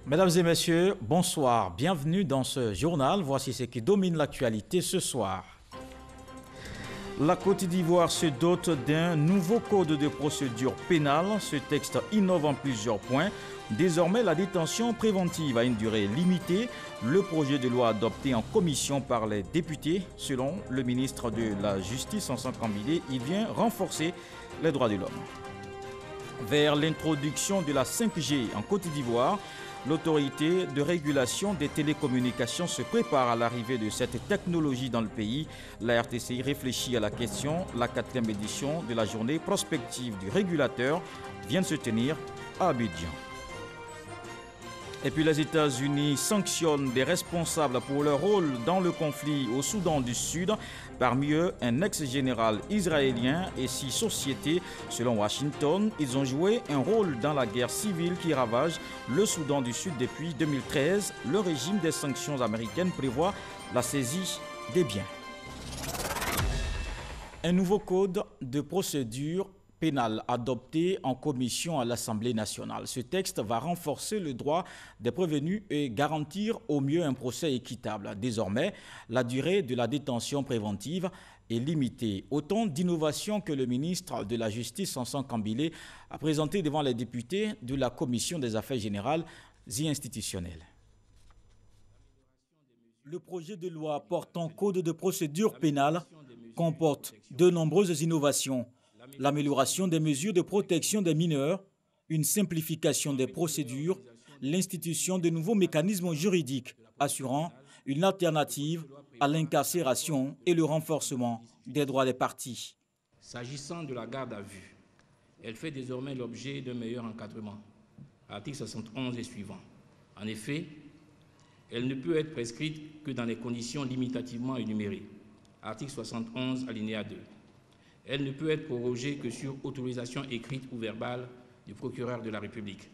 Mesdames et messieurs, bonsoir. Bienvenue dans ce journal. Voici ce qui domine l'actualité ce soir. La Côte d'Ivoire se dote d'un nouveau code de procédure pénale. Ce texte innove en plusieurs points. Désormais, la détention préventive a une durée limitée. Le projet de loi adopté en commission par les députés, selon le ministre de la Justice, Vincent Cambillé, il vient renforcer les droits de l'homme. Vers l'introduction de la 5G en Côte d'Ivoire, l'autorité de régulation des télécommunications se prépare à l'arrivée de cette technologie dans le pays. La RTCI réfléchit à la question. La 4e édition de la journée prospective du régulateur vient de se tenir à Abidjan. Et puis les États-Unis sanctionnent des responsables pour leur rôle dans le conflit au Soudan du Sud. Parmi eux, un ex-général israélien et 6 sociétés. Selon Washington, ils ont joué un rôle dans la guerre civile qui ravage le Soudan du Sud depuis 2013. Le régime des sanctions américaines prévoit la saisie des biens. Un nouveau code de procédure pénale adopté en commission à l'Assemblée nationale. Ce texte va renforcer le droit des prévenus et garantir au mieux un procès équitable. Désormais, la durée de la détention préventive est limitée. Autant d'innovations que le ministre de la Justice, Vincent Cambillé, a présenté devant les députés de la Commission des affaires générales et institutionnelles. Le projet de loi portant code de procédure pénale comporte de nombreuses innovations. L'amélioration des mesures de protection des mineurs, une simplification des procédures, l'institution de nouveaux mécanismes juridiques assurant une alternative à l'incarcération et le renforcement des droits des parties. S'agissant de la garde à vue, elle fait désormais l'objet d'un meilleur encadrement. Article 71 et suivant. En effet, elle ne peut être prescrite que dans les conditions limitativement énumérées. Article 71, alinéa 2. Elle ne peut être prorogée que sur autorisation écrite ou verbale du procureur de la République.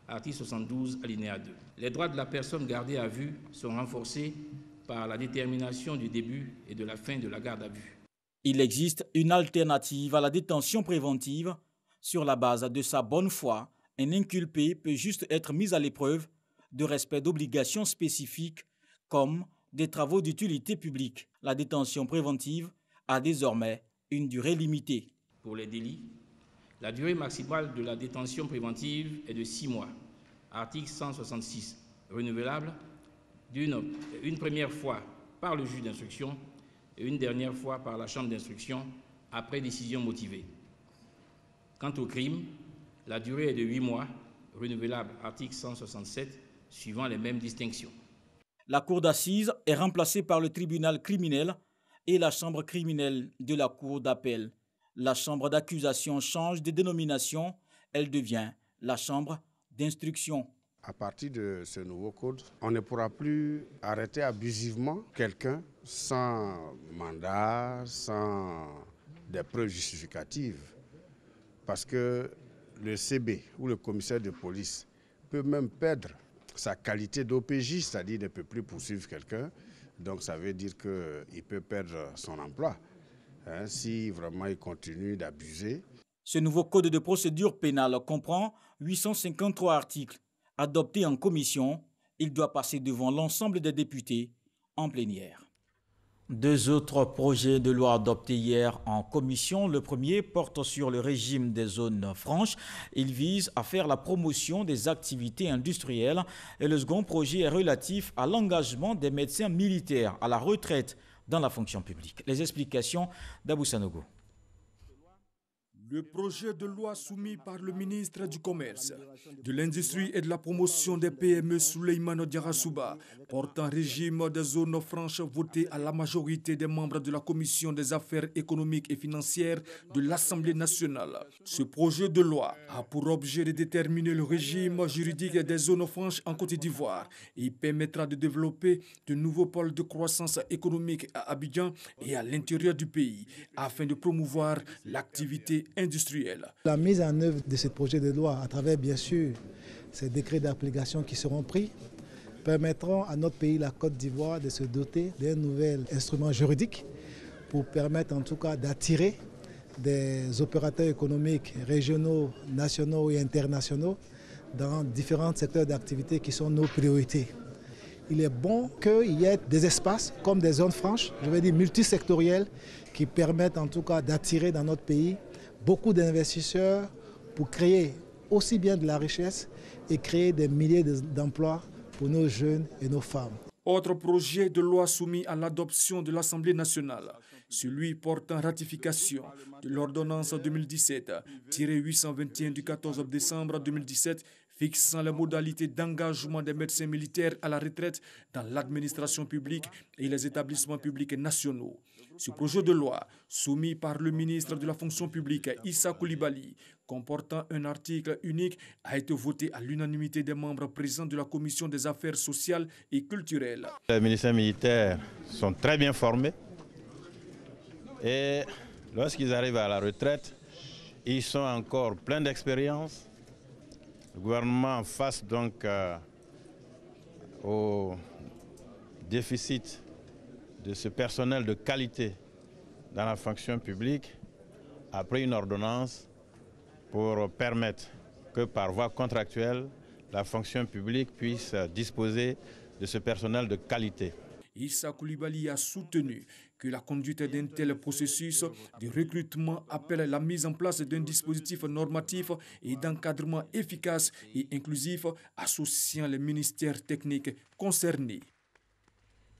Article 72, alinéa 2. Les droits de la personne gardée à vue sont renforcés par la détermination du début et de la fin de la garde à vue. Il existe une alternative à la détention préventive. Sur la base de sa bonne foi, un inculpé peut juste être mis à l'épreuve de respect d'obligations spécifiques comme des travaux d'utilité publique. La détention préventive a désormais une durée limitée. Pour les délits, la durée maximale de la détention préventive est de 6 mois. Article 166, renouvelable une première fois par le juge d'instruction et une dernière fois par la chambre d'instruction après décision motivée. Quant au crime, la durée est de 8 mois, renouvelable article 167, suivant les mêmes distinctions. La cour d'assises est remplacée par le tribunal criminel et la chambre criminelle de la cour d'appel. La chambre d'accusation change de dénomination, elle devient la chambre d'instruction. À partir de ce nouveau code, on ne pourra plus arrêter abusivement quelqu'un sans mandat, sans des preuves justificatives. Parce que le CB ou le commissaire de police peut même perdre sa qualité d'OPJ, c'est-à-dire ne peut plus poursuivre quelqu'un. Donc ça veut dire qu'il peut perdre son emploi si vraiment il continue d'abuser. Ce nouveau code de procédure pénale comprend 853 articles. Adopté en commission, il doit passer devant l'ensemble des députés en plénière. 2 autres projets de loi adoptés hier en commission. Le premier porte sur le régime des zones franches. Il vise à faire la promotion des activités industrielles. Et le second projet est relatif à l'engagement des médecins militaires à la retraite dans la fonction publique. Les explications d'Abou Sanogo. Le projet de loi soumis par le ministre du Commerce, de l'Industrie et de la Promotion des PME Souleymane Diarra porte un régime des zones franches voté à la majorité des membres de la Commission des affaires économiques et financières de l'Assemblée nationale. Ce projet de loi a pour objet de déterminer le régime juridique des zones franches en Côte d'Ivoire et permettra de développer de nouveaux pôles de croissance économique à Abidjan et à l'intérieur du pays afin de promouvoir l'activité industrielle. La mise en œuvre de ce projet de loi, à travers bien sûr ces décrets d'application qui seront pris, permettront à notre pays, la Côte d'Ivoire, de se doter d'un nouvel instrument juridique pour permettre en tout cas d'attirer des opérateurs économiques régionaux, nationaux et internationaux dans différents secteurs d'activité qui sont nos priorités. Il est bon qu'il y ait des espaces comme des zones franches, je vais dire multisectorielles, qui permettent en tout cas d'attirer dans notre pays beaucoup d'investisseurs pour créer aussi bien de la richesse et créer des milliers d'emplois pour nos jeunes et nos femmes. Autre projet de loi soumis à l'adoption de l'Assemblée nationale, celui portant ratification de l'ordonnance 2017-821 du 14 décembre 2017 fixant les modalités d'engagement des médecins militaires à la retraite dans l'administration publique et les établissements publics nationaux. Ce projet de loi, soumis par le ministre de la fonction publique Issa Coulibaly, comportant un article unique, a été voté à l'unanimité des membres présents de la Commission des affaires sociales et culturelles. Les militaires militaires sont très bien formés et lorsqu'ils arrivent à la retraite, ils sont encore pleins d'expérience. Le gouvernement, face donc au déficit de ce personnel de qualité dans la fonction publique, a pris une ordonnance pour permettre que par voie contractuelle, la fonction publique puisse disposer de ce personnel de qualité. Issa Coulibaly a soutenu que la conduite d'un tel processus de recrutement appelle la mise en place d'un dispositif normatif et d'encadrement efficace et inclusif associant les ministères techniques concernés.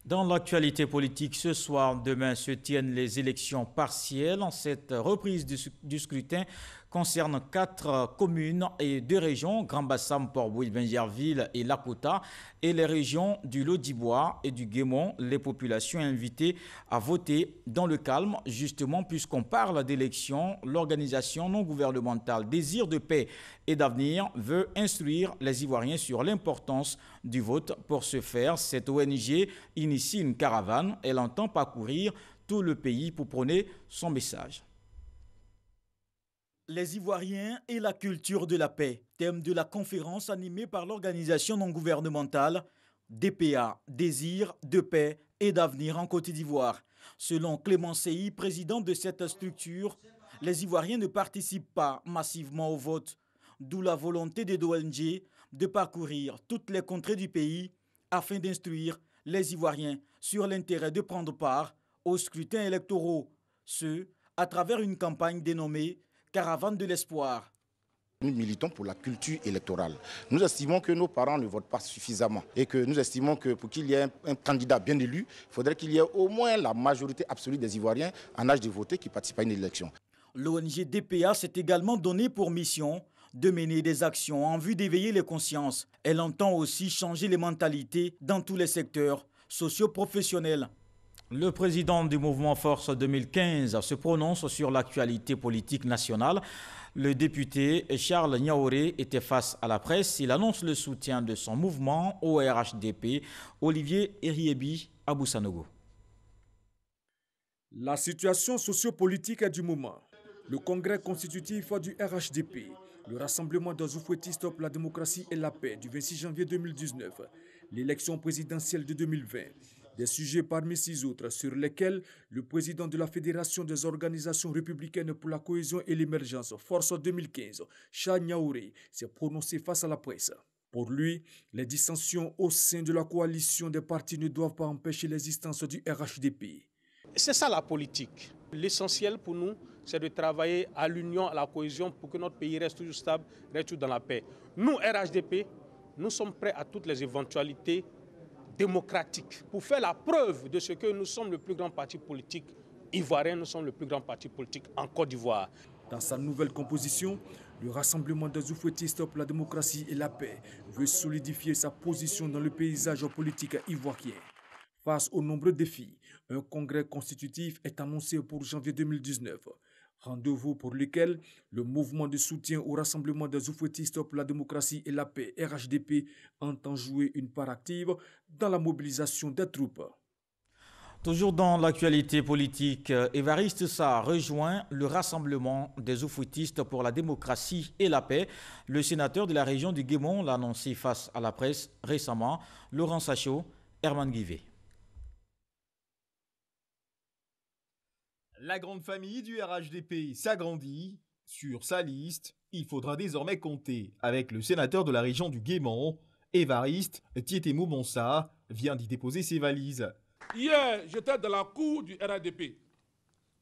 Dans l'actualité politique, ce soir, demain, se tiennent les élections partielles. Cette reprise du scrutin concerne 4 communes et 2 régions, Grand Bassam, Port-Bouilly, Bingerville et Lakota, et les régions du Lot-d'Ivoire et du Guémon. Les populations invitées à voter dans le calme, justement, puisqu'on parle d'élections. L'organisation non gouvernementale Désir de paix et d'avenir veut instruire les Ivoiriens sur l'importance du vote. Pour ce faire, cette ONG initie une caravane. Elle entend parcourir tout le pays pour prôner son message. Les Ivoiriens et la culture de la paix, thème de la conférence animée par l'organisation non gouvernementale DPA, Désir de paix et d'avenir en Côte d'Ivoire. Selon Clément Sey, président de cette structure, les Ivoiriens ne participent pas massivement au vote, d'où la volonté des ONG de parcourir toutes les contrées du pays afin d'instruire les Ivoiriens sur l'intérêt de prendre part aux scrutins électoraux, ce à travers une campagne dénommée Caravane de l'espoir. Nous militons pour la culture électorale. Nous estimons que nos parents ne votent pas suffisamment et que nous estimons que pour qu'il y ait un candidat bien élu, il faudrait qu'il y ait au moins la majorité absolue des Ivoiriens en âge de voter qui participent à une élection. L'ONG DPA s'est également donné pour mission de mener des actions en vue d'éveiller les consciences. Elle entend aussi changer les mentalités dans tous les secteurs socio-professionnels. Le président du mouvement Force 2015 se prononce sur l'actualité politique nationale. Le député Charles Niaouré était face à la presse. Il annonce le soutien de son mouvement au RHDP. Olivier Eriebi Aboussanogo. La situation sociopolitique du moment. Le congrès constitutif du RHDP, le rassemblement des oufouettistes pour la démocratie et la paix du 26 janvier 2019, l'élection présidentielle de 2020. Des sujets parmi 6 autres sur lesquels le président de la Fédération des organisations républicaines pour la cohésion et l'émergence, Force 2015, Charles Niaouré, s'est prononcé face à la presse. Pour lui, les dissensions au sein de la coalition des partis ne doivent pas empêcher l'existence du RHDP. C'est ça la politique. L'essentiel pour nous, c'est de travailler à l'union, à la cohésion pour que notre pays reste toujours stable, reste toujours dans la paix. Nous, RHDP, nous sommes prêts à toutes les éventualités démocratique pour faire la preuve de ce que nous sommes le plus grand parti politique ivoirien, nous sommes le plus grand parti politique en Côte d'Ivoire. Dans sa nouvelle composition, le Rassemblement des oufouettistes pour la démocratie et la paix veut solidifier sa position dans le paysage politique ivoirien. Face aux nombreux défis, un congrès constitutif est annoncé pour janvier 2019. Rendez-vous pour lequel le mouvement de soutien au Rassemblement des oufouettistes pour la démocratie et la paix, RHDP, entend jouer une part active dans la mobilisation des troupes. Toujours dans l'actualité politique, Évariste Sarr rejoint le Rassemblement des oufouettistes pour la démocratie et la paix. Le sénateur de la région du Guémon l'a annoncé face à la presse récemment. Laurent Sachaud, Herman Guivet. La grande famille du RHDP s'agrandit. Sur sa liste, il faudra désormais compter avec le sénateur de la région du Guémont, Évariste Tietemo-Monsa, vient d'y déposer ses valises. Hier, j'étais dans la cour du RADP.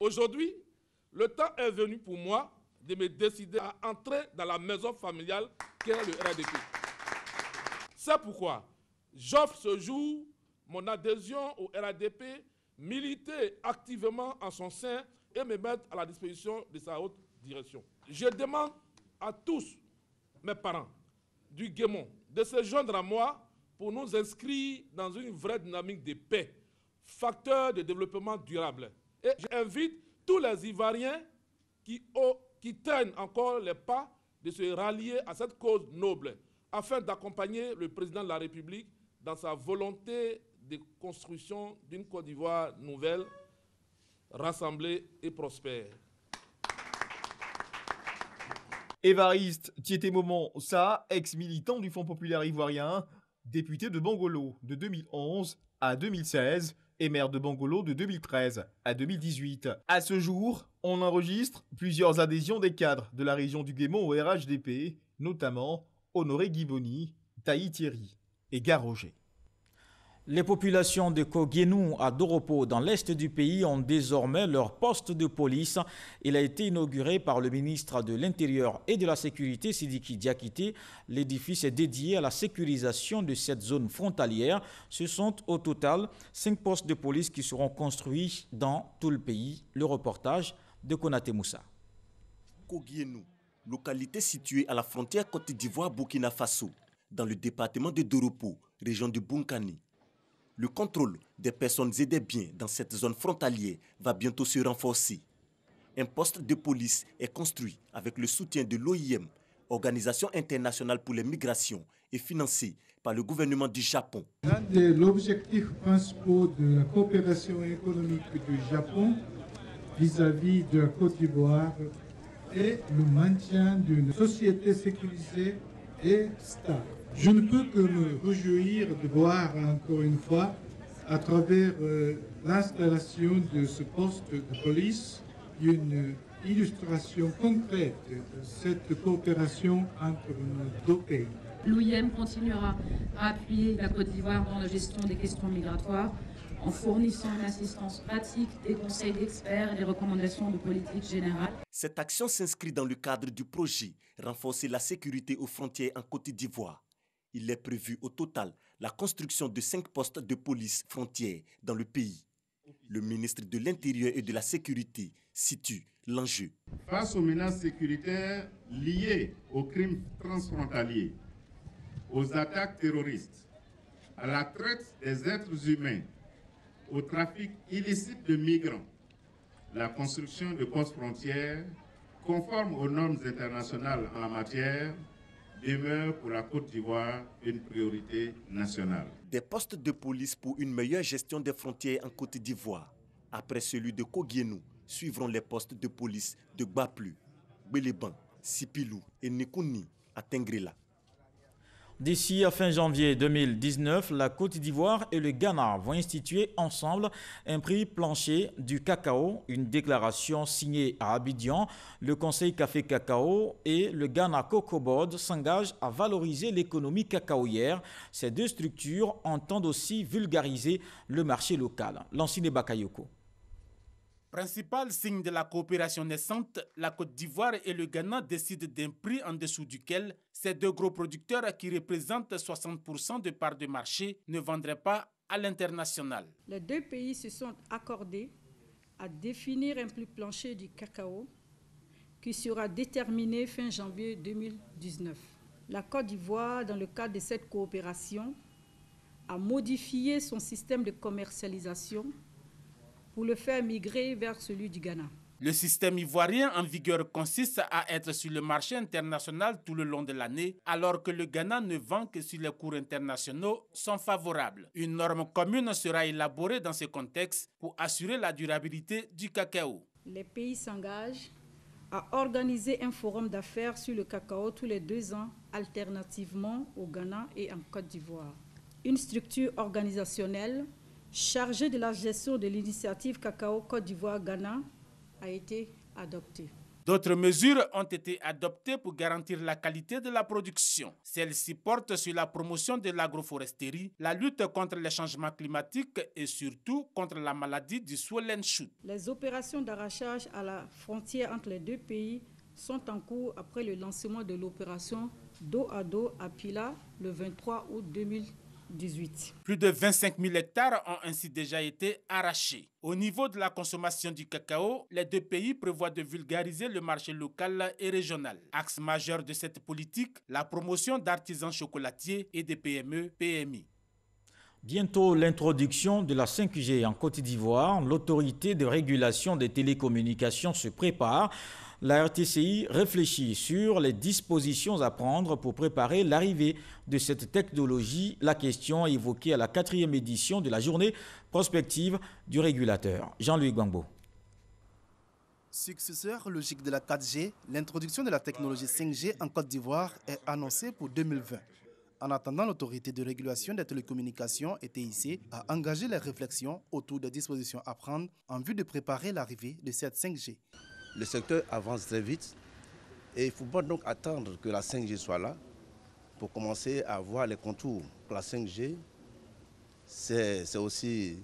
Aujourd'hui, le temps est venu pour moi de me décider à entrer dans la maison familiale qu'est le RADP. C'est pourquoi j'offre ce jour mon adhésion au RADP, militer activement en son sein et me mettre à la disposition de sa haute direction. Je demande à tous mes parents du Guémont de se joindre à moi pour nous inscrire dans une vraie dynamique de paix, facteur de développement durable. Et j'invite tous les Ivoiriens qui tiennent encore les pas de se rallier à cette cause noble afin d'accompagner le président de la République dans sa volonté de construction d'une Côte d'Ivoire nouvelle, rassemblée et prospère. Évariste Tietemo-Monsa, ex-militant du Front populaire ivoirien, député de Bongolo de 2011 à 2016 et maire de Bongolo de 2013 à 2018. À ce jour, on enregistre plusieurs adhésions des cadres de la région du Guémont au RHDP, notamment Honoré Guiboni, Taï Thierry et Garoger. Les populations de Koguénou à Doropo, dans l'est du pays, ont désormais leur poste de police. Il a été inauguré par le ministre de l'Intérieur et de la Sécurité, Sidiki Diakité. L'édifice est dédié à la sécurisation de cette zone frontalière. Ce sont au total 5 postes de police qui seront construits dans tout le pays. Le reportage de Konaté Moussa. Koguénou, localité située à la frontière Côte d'Ivoire-Burkina Faso, dans le département de Doropo, région de Bunkani. Le contrôle des personnes et des biens dans cette zone frontalière va bientôt se renforcer. Un poste de police est construit avec le soutien de l'OIM, Organisation internationale pour les migrations, et financé par le gouvernement du Japon. L'un des objectifs principaux de la coopération économique du Japon vis-à-vis de la Côte d'Ivoire est le maintien d'une société sécurisée et stable. Je ne peux que me réjouir de voir encore une fois, à travers l'installation de ce poste de police, une illustration concrète de cette coopération entre nos deux pays. L'OIM continuera à appuyer la Côte d'Ivoire dans la gestion des questions migratoires en fournissant une assistance pratique, des conseils d'experts et des recommandations de politique générale. Cette action s'inscrit dans le cadre du projet « Renforcer la sécurité aux frontières en Côte d'Ivoire ». Il est prévu au total la construction de 5 postes de police frontières dans le pays. Le ministre de l'Intérieur et de la Sécurité situe l'enjeu. Face aux menaces sécuritaires liées aux crimes transfrontaliers, aux attaques terroristes, à la traite des êtres humains, au trafic illicite de migrants, la construction de postes frontières conformes aux normes internationales en la matière demeure pour la Côte d'Ivoire une priorité nationale. Des postes de police pour une meilleure gestion des frontières en Côte d'Ivoire. Après celui de Koguénou, suivront les postes de police de Gbaplu, Béléban, Sipilou et Nekouni à Tengrela. D'ici à fin janvier 2019, la Côte d'Ivoire et le Ghana vont instituer ensemble un prix plancher du cacao, une déclaration signée à Abidjan. Le Conseil Café Cacao et le Ghana Cocoa Board s'engagent à valoriser l'économie cacaoyère. Ces deux structures entendent aussi vulgariser le marché local. Lansine Bakayoko. Principal signe de la coopération naissante, la Côte d'Ivoire et le Ghana décident d'un prix en dessous duquel ces deux gros producteurs qui représentent 60% de parts de marché ne vendraient pas à l'international. Les deux pays se sont accordés à définir un prix plancher du cacao qui sera déterminé fin janvier 2019. La Côte d'Ivoire, dans le cadre de cette coopération, a modifié son système de commercialisation pour le faire migrer vers celui du Ghana. Le système ivoirien en vigueur consiste à être sur le marché international tout le long de l'année, alors que le Ghana ne vend que si les cours internationaux sont favorables. Une norme commune sera élaborée dans ce contexte pour assurer la durabilité du cacao. Les pays s'engagent à organiser un forum d'affaires sur le cacao tous les 2 ans, alternativement au Ghana et en Côte d'Ivoire. Une structure organisationnelle chargée de la gestion de l'initiative Cacao Côte d'Ivoire-Ghana a été adoptée. D'autres mesures ont été adoptées pour garantir la qualité de la production. Celles-ci portent sur la promotion de l'agroforesterie, la lutte contre les changements climatiques et surtout contre la maladie du Swollen-Shoot. Les opérations d'arrachage à la frontière entre les deux pays sont en cours après le lancement de l'opération dos à dos à Pila le 23 août 2018. Plus de 25 000 hectares ont ainsi déjà été arrachés. Au niveau de la consommation du cacao, les deux pays prévoient de vulgariser le marché local et régional. Axe majeur de cette politique, la promotion d'artisans chocolatiers et des PME-PMI. Bientôt l'introduction de la 5G en Côte d'Ivoire, l'autorité de régulation des télécommunications se prépare. La RTCI réfléchit sur les dispositions à prendre pour préparer l'arrivée de cette technologie. La question est évoquée à la 4e édition de la journée prospective du régulateur. Jean-Louis Gbangbo. Successeur logique de la 4G, l'introduction de la technologie 5G en Côte d'Ivoire est annoncée pour 2020. En attendant, l'autorité de régulation des télécommunications et TIC a engagé les réflexions autour des dispositions à prendre en vue de préparer l'arrivée de cette 5G. Le secteur avance très vite et il ne faut pas donc attendre que la 5G soit là pour commencer à voir les contours. La 5G, c'est aussi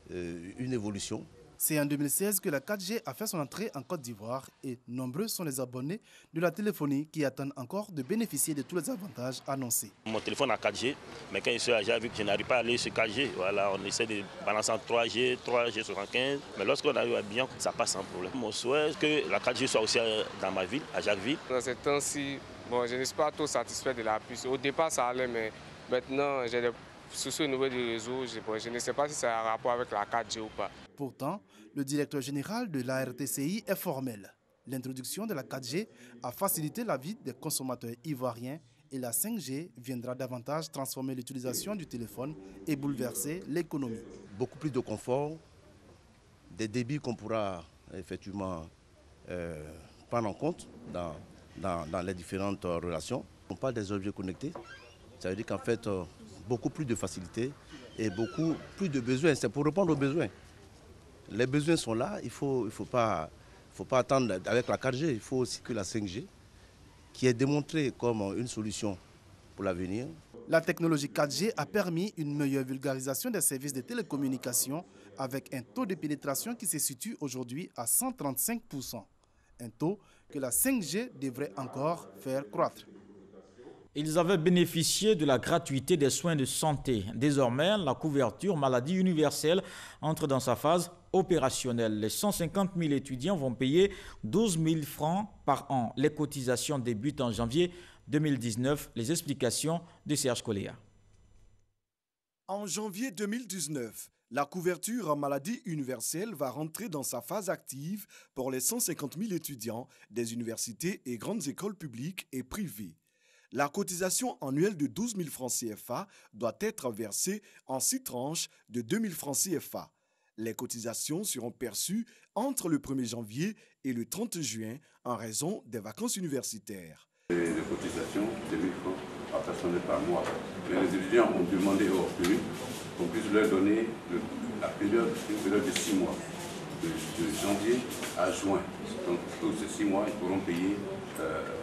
une évolution. C'est en 2016 que la 4G a fait son entrée en Côte d'Ivoire et nombreux sont les abonnés de la téléphonie qui attendent encore de bénéficier de tous les avantages annoncés. Mon téléphone a 4G, mais quand je suis âgé, vu que je n'arrive pas à aller sur 4G, voilà, on essaie de balancer en 3G, 3G75, mais lorsqu'on arrive à bien, ça passe sans problème. Mon souhait, c'est que la 4G soit aussi dans ma ville, à Jacquesville. Dans ces temps-ci, bon, je ne suis pas trop satisfait de la puce. Au départ, ça allait, mais maintenant, j'ai des soucis au niveau du réseau. Je ne sais pas si ça a un rapport avec la 4G ou pas. Pourtant, le directeur général de la RTCI est formel. L'introduction de la 4G a facilité la vie des consommateurs ivoiriens et la 5G viendra davantage transformer l'utilisation du téléphone et bouleverser l'économie. Beaucoup plus de confort, des débits qu'on pourra effectivement prendre en compte dans les différentes relations. On parle des objets connectés, ça veut dire qu'en fait, beaucoup plus de facilité et beaucoup plus de besoins. C'est pour répondre aux besoins. Les besoins sont là, il faut pas attendre avec la 4G, il faut aussi que la 5G, qui est démontrée comme une solution pour l'avenir. La technologie 4G a permis une meilleure vulgarisation des services de télécommunications avec un taux de pénétration qui se situe aujourd'hui à 135%. Un taux que la 5G devrait encore faire croître. Ils avaient bénéficié de la gratuité des soins de santé. Désormais, la couverture maladie universelle entre dans sa phase opérationnelle. Les 150 000 étudiants vont payer 12 000 francs par an. Les cotisations débutent en janvier 2019. Les explications de Serge Coléa. En janvier 2019, la couverture en maladie universelle va rentrer dans sa phase active pour les 150 000 étudiants des universités et grandes écoles publiques et privées. La cotisation annuelle de 12 000 francs CFA doit être versée en 6 tranches de 2 000 francs CFA. Les cotisations seront perçues entre le 1er janvier et le 30 juin en raison des vacances universitaires. Les cotisations, c'est 1 000 francs par personne par mois. Mais les étudiants ont demandé au RPU qu'on puisse leur donner une période de 6 mois, de janvier à juin. Donc, tous ces 6 mois, ils pourront payer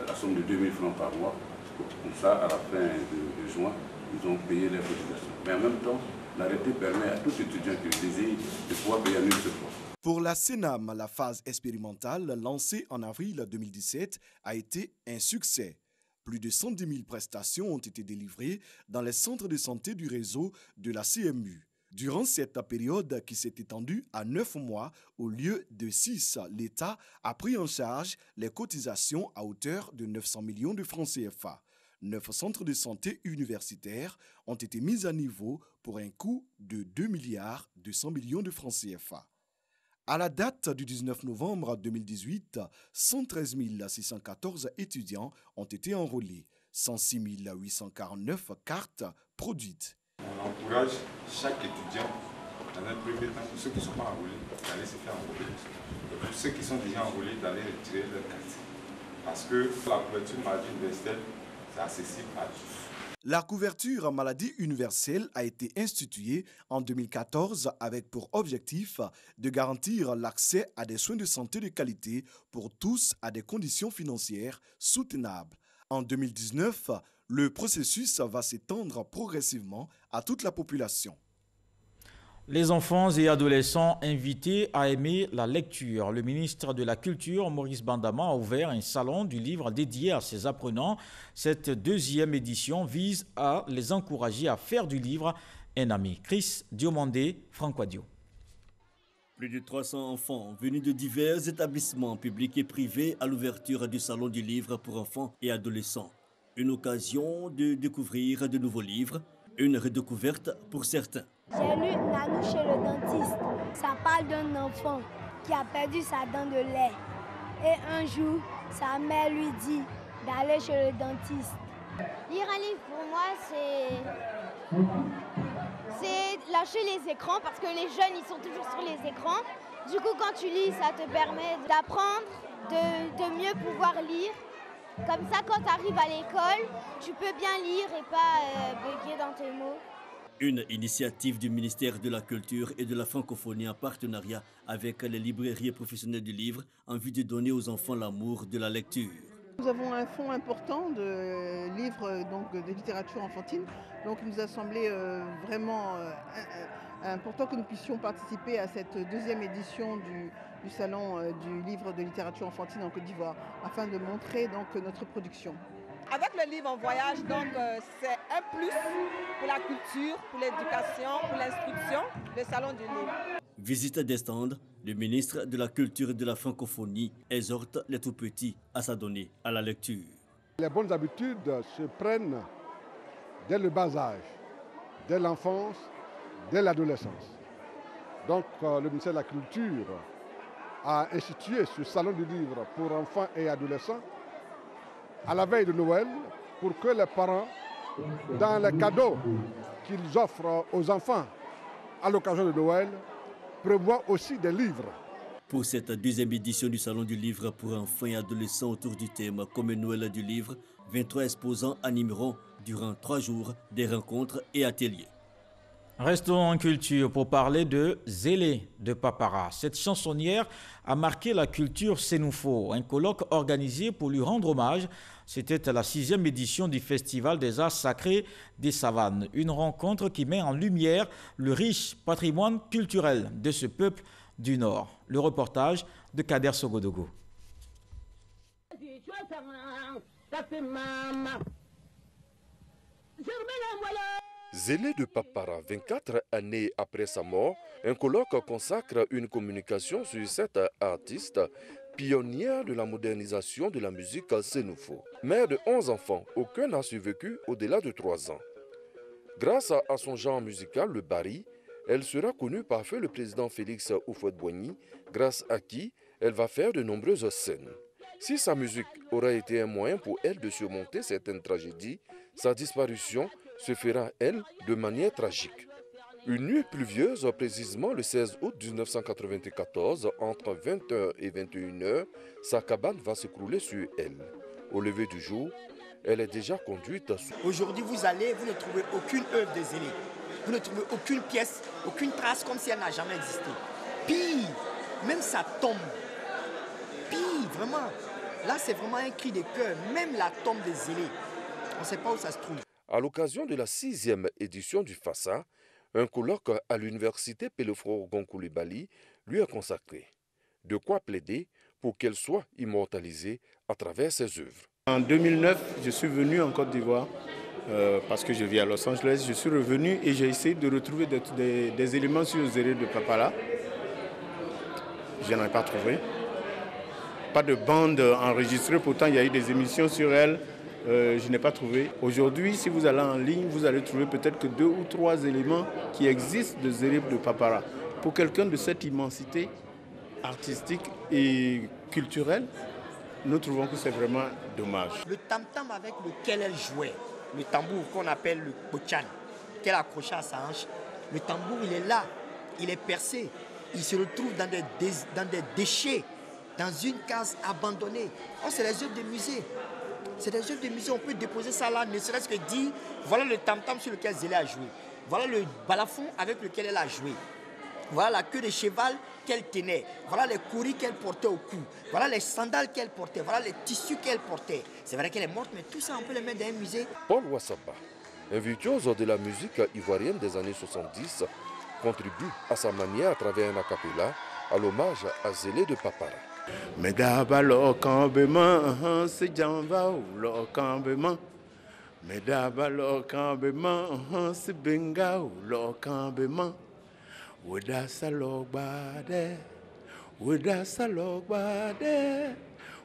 la somme de 2 000 francs par mois. Comme ça, à la fin de juin, ils ont payé les cotisations. Mais en même temps, l'arrêté permet à tout étudiant qui le désire de pouvoir payer en une seule fois. Pour la CENAM, la phase expérimentale lancée en avril 2017 a été un succès. Plus de 110 000 prestations ont été délivrées dans les centres de santé du réseau de la CMU. Durant cette période qui s'est étendue à 9 mois au lieu de 6, l'État a pris en charge les cotisations à hauteur de 900 millions de francs CFA. 9 centres de santé universitaires ont été mis à niveau pour un coût de 2 milliards 200 millions de francs CFA. À la date du 19 novembre 2018, 113 614 étudiants ont été enrôlés, 106 849 cartes produites. On encourage chaque étudiant, dans un premier temps, pour ceux qui ne sont pas enrôlés, d'aller se faire enrôler. Et pour ceux qui sont déjà enrôlés, d'aller retirer leur carte. Parce que la couverture maladie universelle, c'est accessible à tous. La couverture maladie universelle a été instituée en 2014 avec pour objectif de garantir l'accès à des soins de santé de qualité pour tous à des conditions financières soutenables. En 2019, le processus va s'étendre progressivement à toute la population. Les enfants et adolescents invités à aimer la lecture. Le ministre de la Culture, Maurice Bandama, a ouvert un salon du livre dédié à ses apprenants. Cette deuxième édition vise à les encourager à faire du livre un ami. Chris Diomandé, Franck Wadio. Plus de 300 enfants venus de divers établissements publics et privés à l'ouverture du salon du livre pour enfants et adolescents. Une occasion de découvrir de nouveaux livres, une redécouverte pour certains. J'ai lu Nanou chez le dentiste. Ça parle d'un enfant qui a perdu sa dent de lait. Et un jour, sa mère lui dit d'aller chez le dentiste. Lire un livre pour moi, c'est lâcher les écrans parce que les jeunes, ils sont toujours sur les écrans. Du coup, quand tu lis, ça te permet d'apprendre, de mieux pouvoir lire. Comme ça, quand tu arrives à l'école, tu peux bien lire et pas bugger dans tes mots. Une initiative du ministère de la Culture et de la Francophonie en partenariat avec les librairies professionnelles du livre en vue de donner aux enfants l'amour de la lecture. Nous avons un fonds important de livres de littérature enfantine. Donc il nous a semblé vraiment important que nous puissions participer à cette deuxième édition du salon du livre de littérature enfantine en Côte d'Ivoire afin de montrer notre production. Avec le livre en voyage, c'est un plus pour la culture, pour l'éducation, pour l'instruction, le salon du livre. Visite des stands, le ministre de la Culture et de la Francophonie exhorte les tout-petits à s'adonner à la lecture. Les bonnes habitudes se prennent dès le bas âge, dès l'enfance, dès l'adolescence. Donc le ministère de la Culture a institué ce salon du livre pour enfants et adolescents à la veille de Noël pour que les parents, dans les cadeaux qu'ils offrent aux enfants à l'occasion de Noël, prévoient aussi des livres. Pour cette deuxième édition du Salon du Livre pour enfants et adolescents autour du thème comme Noël du livre, 23 exposants animeront durant 3 jours des rencontres et ateliers. Restons en culture pour parler de Zélé de Papara. Cette chansonnière a marqué la culture sénoufo. Un colloque organisé pour lui rendre hommage. C'était à la 6e édition du Festival des Arts Sacrés des Savanes. Une rencontre qui met en lumière le riche patrimoine culturel de ce peuple du Nord. Le reportage de Kader Sogodogo. Zélé de Papara, 24 années après sa mort, un colloque consacre une communication sur cette artiste pionnière de la modernisation de la musique sénoufo. Mère de 11 enfants, aucun n'a survécu au-delà de 3 ans. Grâce à son genre musical, le bari, elle sera connue par feu le président Félix Houphouët-Boigny, grâce à qui elle va faire de nombreuses scènes. Si sa musique aurait été un moyen pour elle de surmonter certaines tragédies, sa disparition se fera, elle, de manière tragique. Une nuit pluvieuse, précisément le 16 août 1994, entre 20h et 21h, sa cabane va s'écrouler sur elle. Au lever du jour, elle est déjà conduite. Aujourd'hui, vous ne trouvez aucune œuvre de Zélé. Vous ne trouvez aucune pièce, aucune trace comme si elle n'a jamais existé. Pire, même sa tombe. Pire, vraiment. Là, c'est vraiment un cri de cœur. Même la tombe de Zélé. On ne sait pas où ça se trouve. À l'occasion de la 6e édition du FASA, un colloque à l'université Pelefro-Gonkoulibaly lui est consacré. De quoi plaider pour qu'elle soit immortalisée à travers ses œuvres. En 2009, je suis venu en Côte d'Ivoire parce que je vis à Los Angeles. Je suis revenu et j'ai essayé de retrouver des éléments sur Zélé de Papara. Je n'en ai pas trouvé. Pas de bande enregistrée, pourtant il y a eu des émissions sur elle. Je n'ai pas trouvé. Aujourd'hui, si vous allez en ligne, vous allez trouver peut-être que 2 ou 3 éléments qui existent de Zélé de Papara. Pour quelqu'un de cette immensité artistique et culturelle, nous trouvons que c'est vraiment dommage. Le tam-tam avec lequel elle jouait, le tambour qu'on appelle le kochan, qu'elle accrochait à sa hanche, le tambour, il est là, il est percé. Il se retrouve dans des déchets, dans une case abandonnée. Oh, c'est les œuvres des musées. C'est des œuvres de musée, on peut déposer ça là, ne serait-ce que dire, voilà le tam-tam sur lequel Zélé a joué. Voilà le balafon avec lequel elle a joué. Voilà la queue de cheval qu'elle tenait. Voilà les couris qu'elle portait au cou. Voilà les sandales qu'elle portait. Voilà les tissus qu'elle portait. C'est vrai qu'elle est morte, mais tout ça, on peut le mettre dans un musée. Paul Wassapa, un virtuose de la musique ivoirienne des années 70, contribue à sa manière à travers un a cappella à l'hommage à Zélé de Papara. Medabalo kambema se jamba ulo kambema Medabalo kambema se benga ulo kambema Weda salogbade Weda salogbade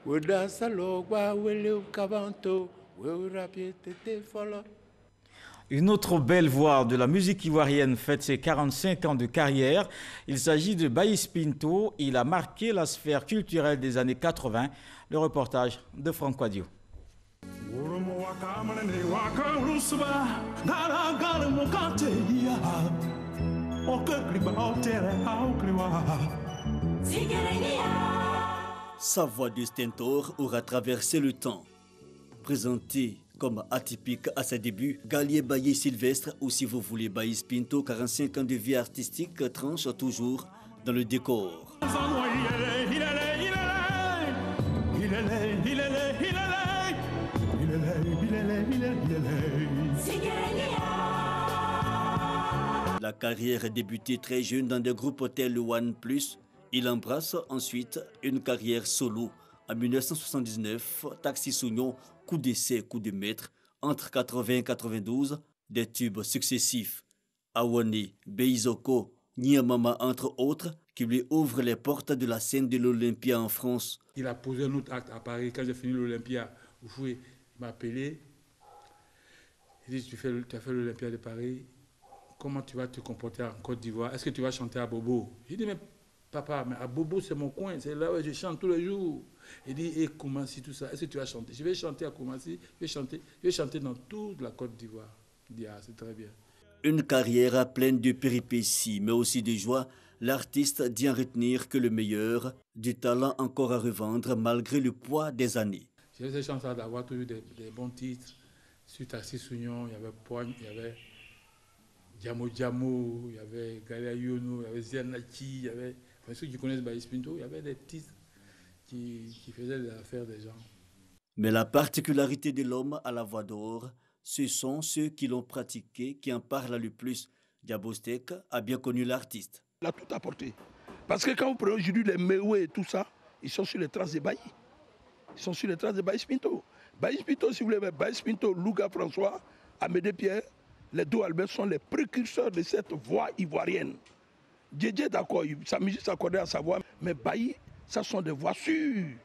Weda salogba wele kabanto we rapiete folo. Une autre belle voix de la musique ivoirienne fête ses 45 ans de carrière. Il s'agit de Baïs Pinto. Il a marqué la sphère culturelle des années 80. Le reportage de Franck Wadio. Sa voix de stentor aura traversé le temps. Présenté comme atypique à ses débuts, Galier Baye Sylvestre, ou si vous voulez Baïs Pinto, 45 ans de vie artistique, tranche toujours dans le décor. La carrière a débuté très jeune dans des groupes tels One Plus. Il embrasse ensuite une carrière solo. En 1979, Taxi Sougnon, Coup d'essai, coup de maître, entre 80 et 92, des tubes successifs. Awane, Beizoko, Niamama, entre autres, qui lui ouvrent les portes de la scène de l'Olympia en France. Il a posé un autre acte à Paris. Quand j'ai fini l'Olympia, il m'a appelé. Il dit, tu as fait l'Olympia de Paris, comment tu vas te comporter en Côte d'Ivoire? Est-ce que tu vas chanter à Bobo? J'ai dit, mais papa, mais à Bobo, c'est mon coin, c'est là où je chante tous les jours. Il dit, et Koumassi, tout ça, est-ce que tu vas chanter? Je vais chanter à Koumassi, je vais chanter dans toute la Côte d'Ivoire. Il dit, ah, c'est très bien. Une carrière pleine de péripéties, mais aussi de joie. L'artiste dit en retenir que le meilleur, du talent encore à revendre malgré le poids des années. J'ai eu cette chance d'avoir toujours des bons titres. Sur Taxi Sougnon, il y avait Poigne, il y avait Djamo Djamo, il y avait Galia Yono, il y avait Zianachi, il y avait, enfin, ceux qui connaissent Baïs Pinto, il y avait des titres qui faisaient l'affaire des gens. Mais la particularité de l'homme à la voix d'or, ce sont ceux qui l'ont pratiqué qui en parlent le plus. Diabostek a bien connu l'artiste. Il a tout apporté. Parce que quand vous prenez aujourd'hui les Méoué et tout ça, ils sont sur les traces de Baïs. Ils sont sur les traces de Baïs Pinto. Baïs Pinto, si vous voulez, Baïs Pinto, Louga François, Amédée Pierre, les deux Albert sont les précurseurs de cette voix ivoirienne. Djedje, d'accord, sa musique s'accordait à sa voix, mais Baïs, ça sont des voix sûres.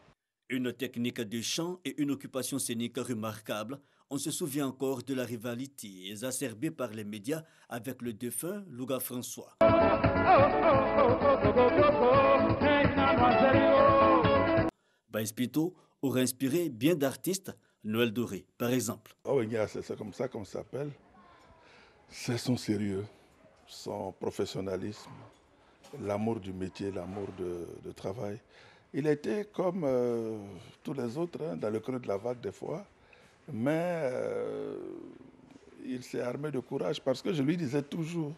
Une technique de chant et une occupation scénique remarquable. On se souvient encore de la rivalité exacerbée par les médias avec le défunt Louga François. Baïs Pinto aurait inspiré bien d'artistes, Noël Doré par exemple. Oh, c'est comme ça qu'on s'appelle. C'est son sérieux, son professionnalisme, l'amour du métier, l'amour de travail. Il était comme tous les autres, hein, dans le creux de la vague des fois, mais il s'est armé de courage parce que je lui disais toujours,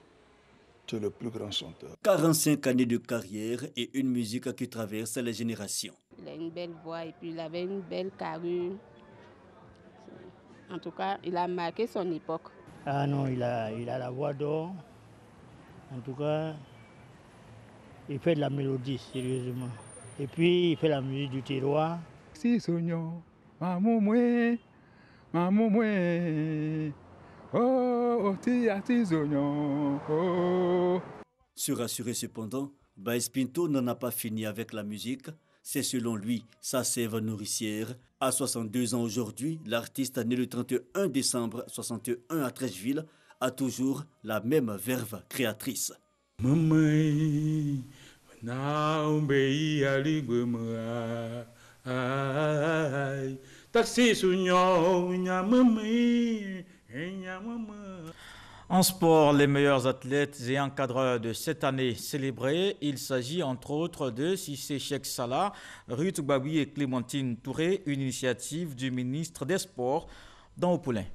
tu es le plus grand chanteur. 45 années de carrière et une musique qui traverse les générations. Il a une belle voix et puis il avait une belle carrure. En tout cas, il a marqué son époque. Ah non, il a la voix d'or. En tout cas, il fait de la mélodie, sérieusement. Et puis, il fait la musique du terroir. Si soignon, maman moué, oh, ti soignon, oh. Se rassurer cependant, Baïs Pinto n'en a pas fini avec la musique. C'est selon lui sa sève nourricière. À 62 ans aujourd'hui, l'artiste né le 31 décembre 61 à Trècheville a toujours la même verve créatrice. En sport, les meilleurs athlètes et encadreurs de cette année célébrés, il s'agit entre autres de Cissé Cheikh Salah, Ruth Gbabi et Clémentine Touré, une initiative du ministre des Sports dans Opoulin.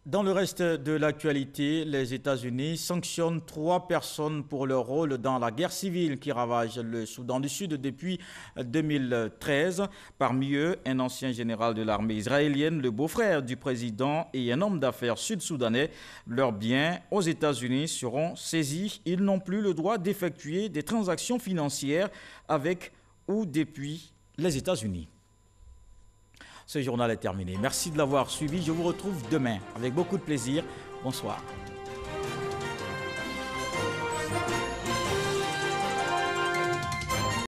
Dans le reste de l'actualité, les États-Unis sanctionnent 3 personnes pour leur rôle dans la guerre civile qui ravage le Soudan du Sud depuis 2013. Parmi eux, un ancien général de l'armée israélienne, le beau-frère du président et un homme d'affaires sud-soudanais. Leurs biens aux États-Unis seront saisis. Ils n'ont plus le droit d'effectuer des transactions financières avec ou depuis les États-Unis. Ce journal est terminé. Merci de l'avoir suivi. Je vous retrouve demain avec beaucoup de plaisir. Bonsoir.